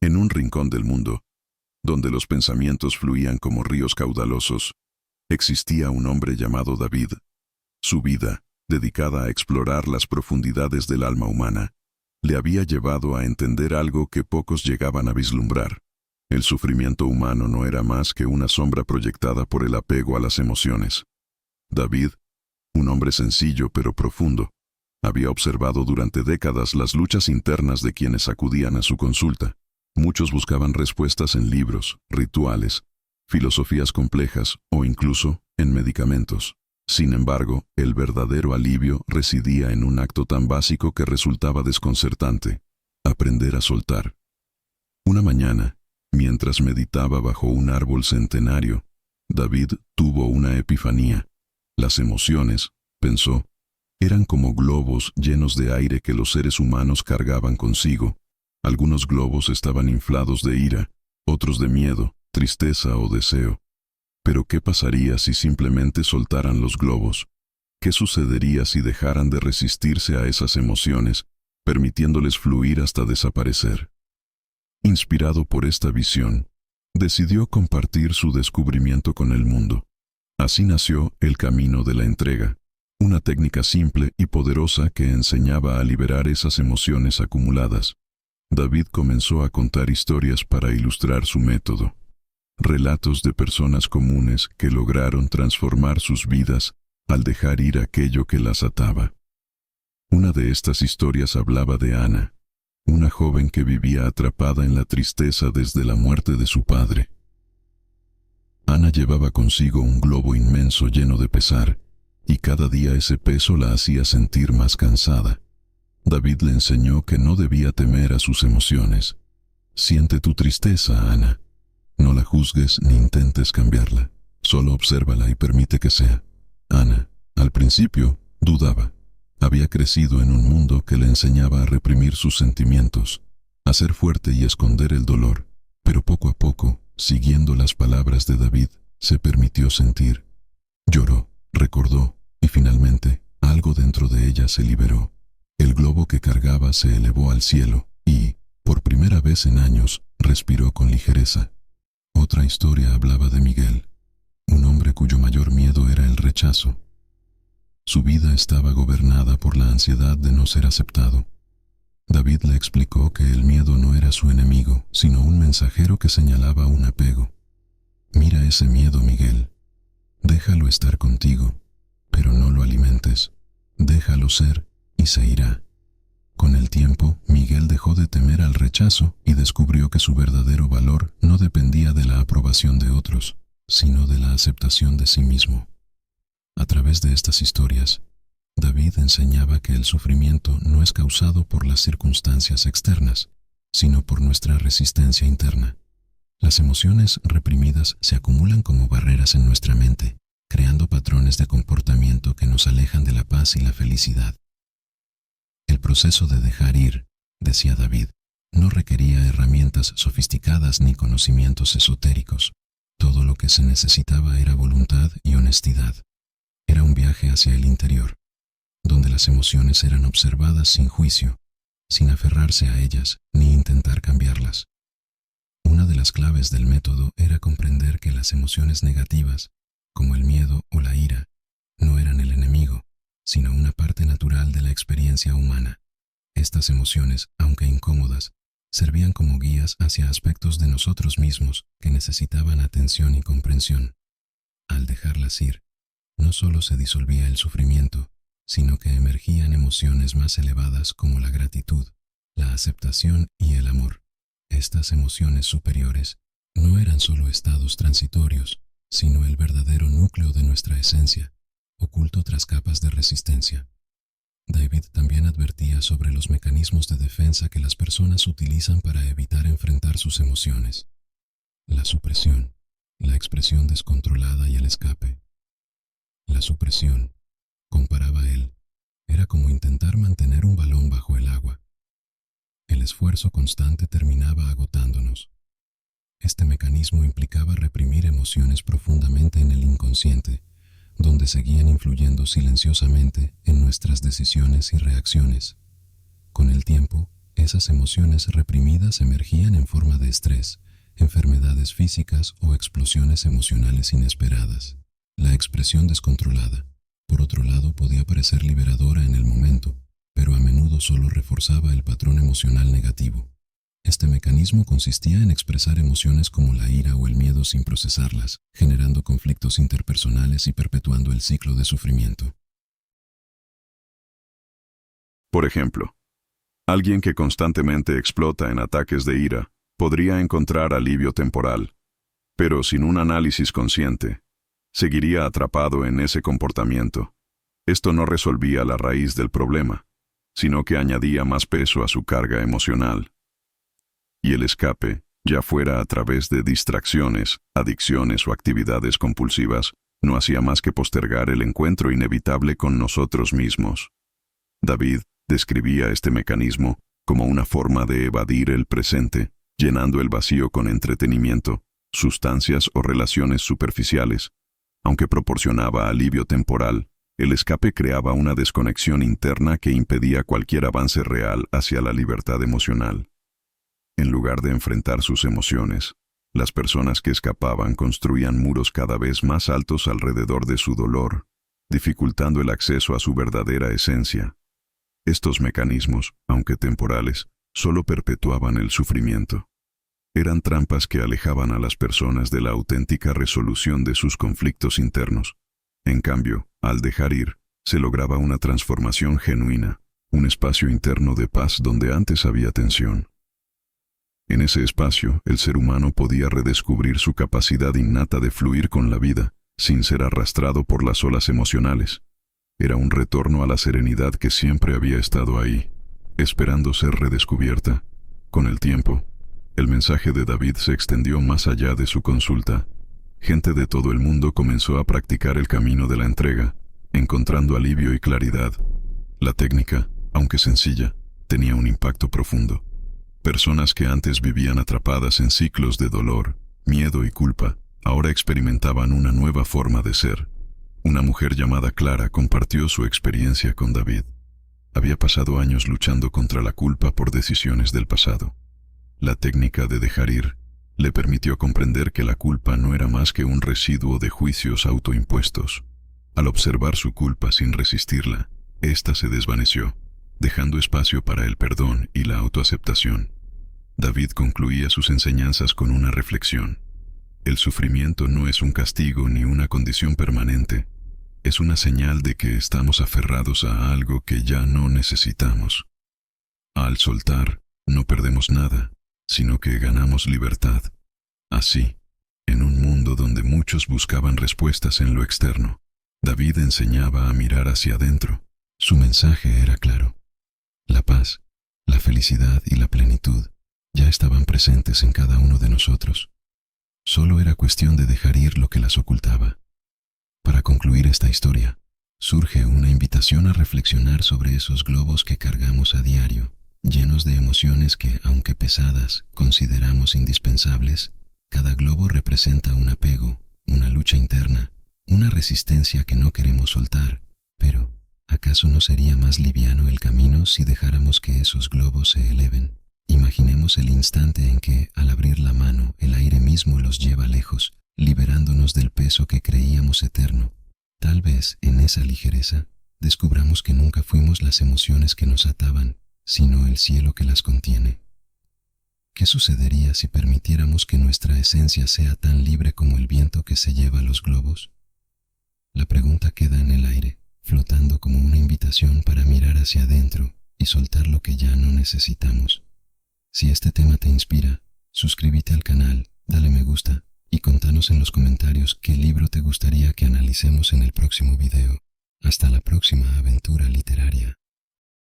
En un rincón del mundo, donde los pensamientos fluían como ríos caudalosos, existía un hombre llamado David. Su vida, dedicada a explorar las profundidades del alma humana, le había llevado a entender algo que pocos llegaban a vislumbrar. El sufrimiento humano no era más que una sombra proyectada por el apego a las emociones. David, un hombre sencillo pero profundo, había observado durante décadas las luchas internas de quienes acudían a su consulta. Muchos buscaban respuestas en libros, rituales, filosofías complejas o incluso en medicamentos. Sin embargo, el verdadero alivio residía en un acto tan básico que resultaba desconcertante: aprender a soltar. Una mañana, mientras meditaba bajo un árbol centenario, David tuvo una epifanía. Las emociones, pensó, eran como globos llenos de aire que los seres humanos cargaban consigo. Algunos globos estaban inflados de ira, otros de miedo, tristeza o deseo. Pero ¿qué pasaría si simplemente soltaran los globos? ¿Qué sucedería si dejaran de resistirse a esas emociones, permitiéndoles fluir hasta desaparecer? Inspirado por esta visión, decidió compartir su descubrimiento con el mundo. Así nació el camino de la entrega, una técnica simple y poderosa que enseñaba a liberar esas emociones acumuladas. David comenzó a contar historias para ilustrar su método. Relatos de personas comunes que lograron transformar sus vidas al dejar ir aquello que las ataba. Una de estas historias hablaba de Ana, una joven que vivía atrapada en la tristeza desde la muerte de su padre. Ana llevaba consigo un globo inmenso lleno de pesar, y cada día ese peso la hacía sentir más cansada. David le enseñó que no debía temer a sus emociones. Siente tu tristeza, Ana. No la juzgues ni intentes cambiarla. Solo obsérvala y permite que sea. Ana, al principio, dudaba. Había crecido en un mundo que le enseñaba a reprimir sus sentimientos, a ser fuerte y esconder el dolor. Pero poco a poco, siguiendo las palabras de David, se permitió sentir. Lloró, recordó, y finalmente, algo dentro de ella se liberó. El globo que cargaba se elevó al cielo y, por primera vez en años, respiró con ligereza. Otra historia hablaba de Miguel, un hombre cuyo mayor miedo era el rechazo. Su vida estaba gobernada por la ansiedad de no ser aceptado. David le explicó que el miedo no era su enemigo, sino un mensajero que señalaba un apego. Mira ese miedo, Miguel. Déjalo estar contigo, pero no lo alimentes. Déjalo ser y se irá. Con el tiempo, Miguel dejó de temer al rechazo y descubrió que su verdadero valor no dependía de la aprobación de otros, sino de la aceptación de sí mismo. A través de estas historias, David enseñaba que el sufrimiento no es causado por las circunstancias externas, sino por nuestra resistencia interna. Las emociones reprimidas se acumulan como barreras en nuestra mente, creando patrones de comportamiento que nos alejan de la paz y la felicidad. El proceso de dejar ir, decía David, no requería herramientas sofisticadas ni conocimientos esotéricos. Todo lo que se necesitaba era voluntad y honestidad. Era un viaje hacia el interior, donde las emociones eran observadas sin juicio, sin aferrarse a ellas ni intentar cambiarlas. Una de las claves del método era comprender que las emociones negativas, como el miedo o la ira, no eran el enemigo, sino una parte natural de la experiencia humana. Estas emociones, aunque incómodas, servían como guías hacia aspectos de nosotros mismos que necesitaban atención y comprensión. Al dejarlas ir, no solo se disolvía el sufrimiento, sino que emergían emociones más elevadas como la gratitud, la aceptación y el amor. Estas emociones superiores no eran solo estados transitorios, sino el verdadero núcleo de nuestra esencia, oculto tras capas de resistencia. David también advertía sobre los mecanismos de defensa que las personas utilizan para evitar enfrentar sus emociones. La supresión, la expresión descontrolada y el escape. La supresión, comparaba él, era como intentar mantener un balón bajo el agua. El esfuerzo constante terminaba agotándonos. Este mecanismo implicaba reprimir emociones profundamente en el inconsciente, donde seguían influyendo silenciosamente en nuestras decisiones y reacciones. Con el tiempo, esas emociones reprimidas emergían en forma de de estrés, enfermedades físicas o explosiones emocionales inesperadas. La expresión descontrolada, por otro lado, podía parecer liberadora en el momento, pero a menudo solo reforzaba el patrón emocional negativo. Este mecanismo consistía en expresar emociones como la ira o el miedo sin procesarlas, generando conflictos interpersonales y perpetuando el ciclo de sufrimiento. Por ejemplo, alguien que constantemente explota en ataques de ira podría encontrar alivio temporal, pero sin un análisis consciente, seguiría atrapado en ese comportamiento. Esto no resolvía la raíz del problema, sino que añadía más peso a su carga emocional. Y el escape, ya fuera a través de distracciones, adicciones o actividades compulsivas, no hacía más que postergar el encuentro inevitable con nosotros mismos. David describía este mecanismo como una forma de evadir el presente, llenando el vacío con entretenimiento, sustancias o relaciones superficiales. Aunque proporcionaba alivio temporal, el escape creaba una desconexión interna que impedía cualquier avance real hacia la libertad emocional. En lugar de enfrentar sus emociones, las personas que escapaban construían muros cada vez más altos alrededor de su dolor, dificultando el acceso a su verdadera esencia. Estos mecanismos, aunque temporales, solo perpetuaban el sufrimiento. Eran trampas que alejaban a las personas de la auténtica resolución de sus conflictos internos. En cambio, al dejar ir, se lograba una transformación genuina, un espacio interno de paz donde antes había tensión. En ese espacio, el ser humano podía redescubrir su capacidad innata de fluir con la vida, sin ser arrastrado por las olas emocionales. Era un retorno a la serenidad que siempre había estado ahí, esperando ser redescubierta. Con el tiempo, el mensaje de David se extendió más allá de su consulta. Gente de todo el mundo comenzó a practicar el camino de la entrega, encontrando alivio y claridad. La técnica, aunque sencilla, tenía un impacto profundo. Personas que antes vivían atrapadas en ciclos de dolor, miedo y culpa, ahora experimentaban una nueva forma de ser. Una mujer llamada Clara compartió su experiencia con David. Había pasado años luchando contra la culpa por decisiones del pasado. La técnica de dejar ir le permitió comprender que la culpa no era más que un residuo de juicios autoimpuestos. Al observar su culpa sin resistirla, ésta se desvaneció, dejando espacio para el perdón y la autoaceptación. David concluía sus enseñanzas con una reflexión. El sufrimiento no es un castigo ni una condición permanente. Es una señal de que estamos aferrados a algo que ya no necesitamos. Al soltar, no perdemos nada, sino que ganamos libertad. Así, en un mundo donde muchos buscaban respuestas en lo externo, David enseñaba a mirar hacia adentro. Su mensaje era claro. La paz, la felicidad y la plenitud ya estaban presentes en cada uno de nosotros. Solo era cuestión de dejar ir lo que las ocultaba. Para concluir esta historia, surge una invitación a reflexionar sobre esos globos que cargamos a diario, llenos de emociones que, aunque pesadas, consideramos indispensables. Cada globo representa un apego, una lucha interna, una resistencia que no queremos soltar. Pero, ¿acaso no sería más liviano el camino si dejáramos que esos globos se eleven? Imaginemos el instante en que, al abrir la mano, el aire mismo los lleva lejos, liberándonos del peso que creíamos eterno. Tal vez, en esa ligereza, descubramos que nunca fuimos las emociones que nos ataban, sino el cielo que las contiene. ¿Qué sucedería si permitiéramos que nuestra esencia sea tan libre como el viento que se lleva los globos? La pregunta queda en el aire, flotando como una invitación para mirar hacia adentro y soltar lo que ya no necesitamos. Si este tema te inspira, suscríbete al canal, dale me gusta y contanos en los comentarios qué libro te gustaría que analicemos en el próximo video. Hasta la próxima aventura literaria.